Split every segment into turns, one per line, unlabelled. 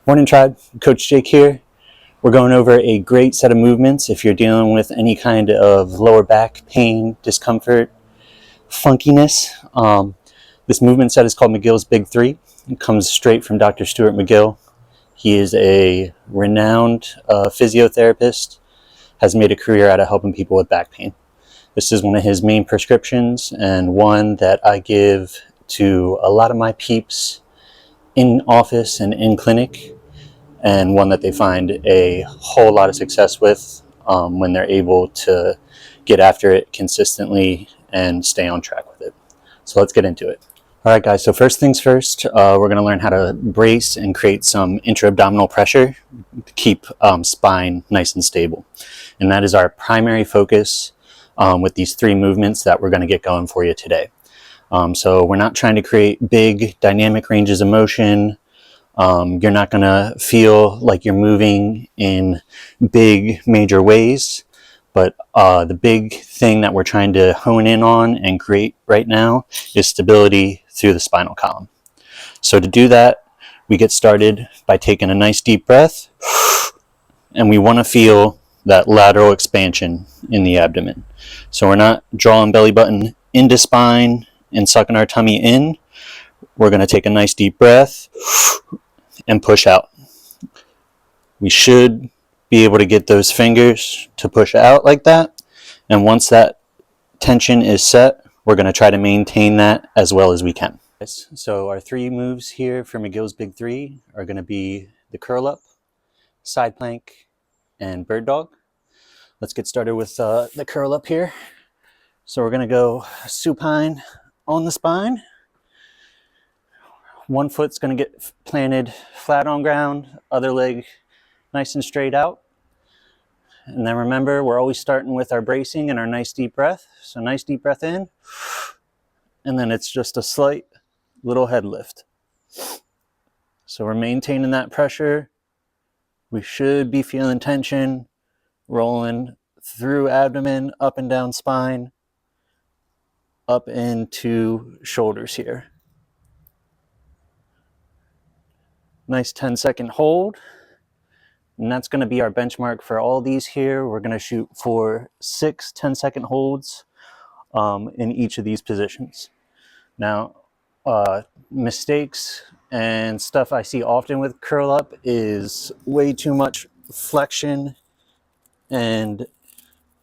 Morning Tribe, Coach Jake here. We're going over a great set of movements if you're dealing with any kind of lower back pain, discomfort, funkiness. This movement set is called McGill's Big Three. It comes straight from Dr. Stuart McGill. He is a renowned physiotherapist, has made a career out of helping people with back pain. This is one of his main prescriptions and one that I give to a lot of my peeps in office and in clinic, and one that they find a whole lot of success with when they're able to get after it consistently and stay on track with it. So let's get into it. All right, guys, so first things first, we're going to learn how to brace and create some intra-abdominal pressure to keep spine nice and stable. And that is our primary focus with these three movements that we're going to get going for you today. So we're not trying to create big dynamic ranges of motion. You're not going to feel like you're moving in big major ways, but the big thing that we're trying to hone in on and create right now is stability through the spinal column. So to do that, we get started by taking a nice deep breath, and we want to feel that lateral expansion in the abdomen. So we're not drawing belly button into spine and sucking our tummy in. We're going to take a nice deep breath and push out. We should be able to get those fingers to push out like that. And once that tension is set, we're going to try to maintain that as well as we can. So our three moves here for McGill's Big Three are going to be the curl up, side plank, and bird dog. Let's get started with the curl up here. So we're going to go supine on the spine. One foot's going to get planted flat on ground, other leg nice and straight out. And then remember, we're always starting with our bracing and our nice deep breath. So nice deep breath in, and then it's just a slight little head lift. So we're maintaining that pressure. We should be feeling tension rolling through abdomen, up and down spine, up into shoulders here. Nice 10-second hold. And that's going to be our benchmark for all these here. We're going to shoot for 6 10-second holds in each of these positions. Now, mistakes and stuff I see often with curl up is way too much flexion and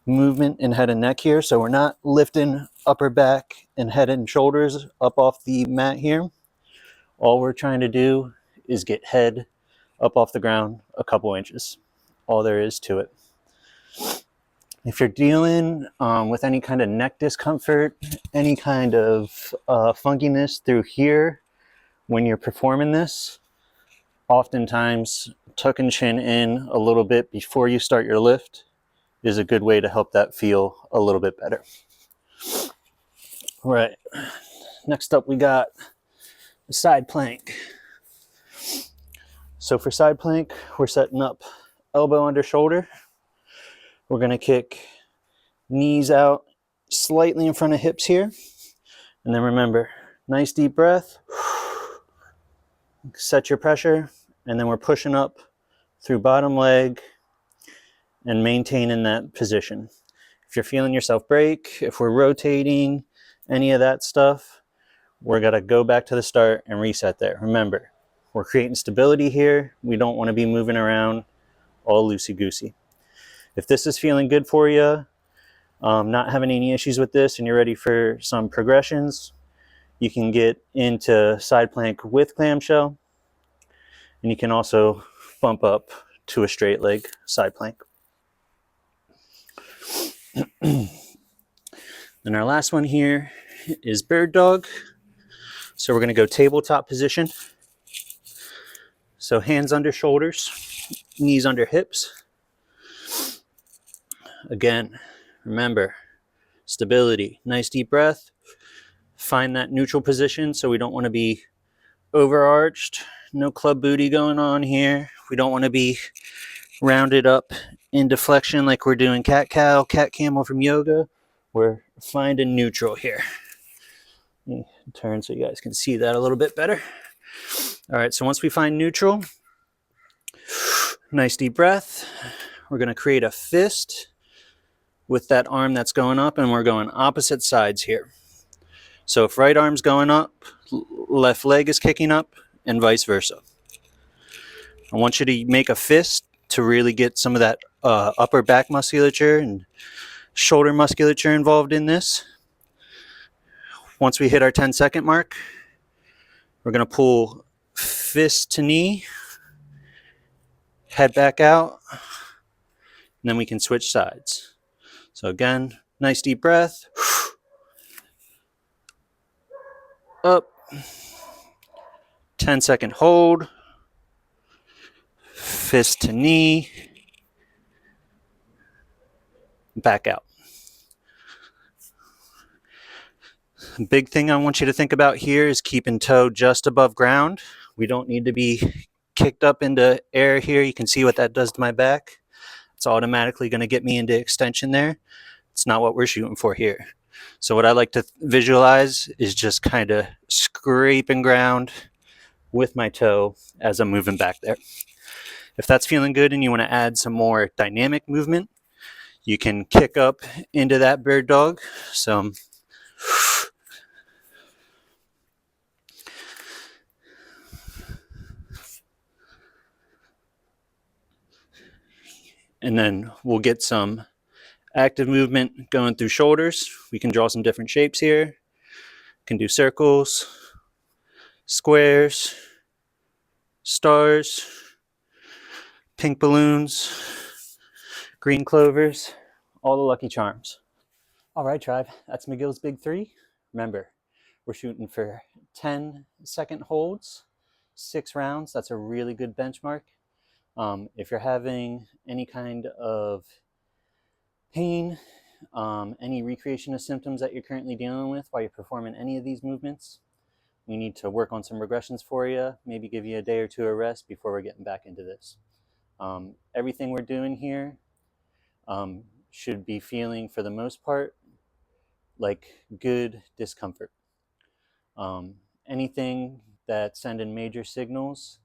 movement in head and neck here. So we're not lifting upper back and head and shoulders up off the mat here. All we're trying to do is get head up off the ground a couple inches. All there is to it. If you're dealing with any kind of neck discomfort, any kind of funkiness through here when you're performing this, oftentimes tucking chin in a little bit before you start your lift is a good way to help that feel a little bit better. All right, next up we got the side plank. So for side plank, we're setting up elbow under shoulder. We're going to kick knees out slightly in front of hips here. And then remember, nice deep breath. Set your pressure. And then we're pushing up through bottom leg and maintaining that position. If you're feeling yourself break, if we're rotating, any of that stuff, we're going to go back to the start and reset there. Remember, we're creating stability here. We don't want to be moving around all loosey-goosey. If this is feeling good for you, not having any issues with this, and you're ready for some progressions, you can get into side plank with clamshell, and you can also bump up to a straight leg side plank. Then our last one here is bird dog. So we're going to go tabletop position. So hands under shoulders, knees under hips. Again, remember, stability, nice deep breath. Find that neutral position, so we don't want to be overarched, no club booty going on here. We don't want to be rounded up in deflection like we're doing cat-cow, cat-camel from yoga. We're finding neutral here. Let me turn so you guys can see that a little bit better. All right, so once we find neutral, Nice deep breath. We're going to create a fist with that arm that's going up, and we're going opposite sides here. So if right arm's going up, left leg is kicking up, and vice versa. I want you to make a fist to really get some of that upper back musculature and shoulder musculature involved in this. Once we hit our 10-second mark, we're going to pull fist to knee, head back out, and then we can switch sides. So again, nice deep breath. Up. 10-second hold. Fist to knee. Back out. Big thing I want you to think about here is keeping toe just above ground. We don't need to be kicked up into air here. You can see what that does to my back. It's automatically going to get me into extension there. It's not what we're shooting for here. So what I like to visualize is just kind of scraping ground with my toe as I'm moving back there. If that's feeling good and you want to add some more dynamic movement, you can kick up into that bird dog. So and then we'll get some active movement going through shoulders. We can draw some different shapes here. Can do circles, squares, stars, pink balloons, green clovers, all the lucky charms. All right, tribe, that's McGill's Big Three. Remember, we're shooting for 10-second holds, 6 rounds. That's a really good benchmark. If you're having any kind of pain, any recreation of symptoms that you're currently dealing with while you're performing any of these movements, we need to work on some regressions for you, maybe give you a day or two of rest before we're getting back into this. Everything we're doing here should be feeling, for the most part, like good discomfort. Anything that's sending major signals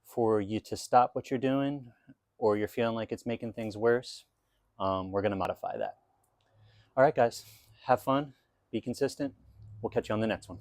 for you to stop what you're doing, or you're feeling like it's making things worse, we're going to modify that. All right, guys, have fun, be consistent. We'll catch you on the next one.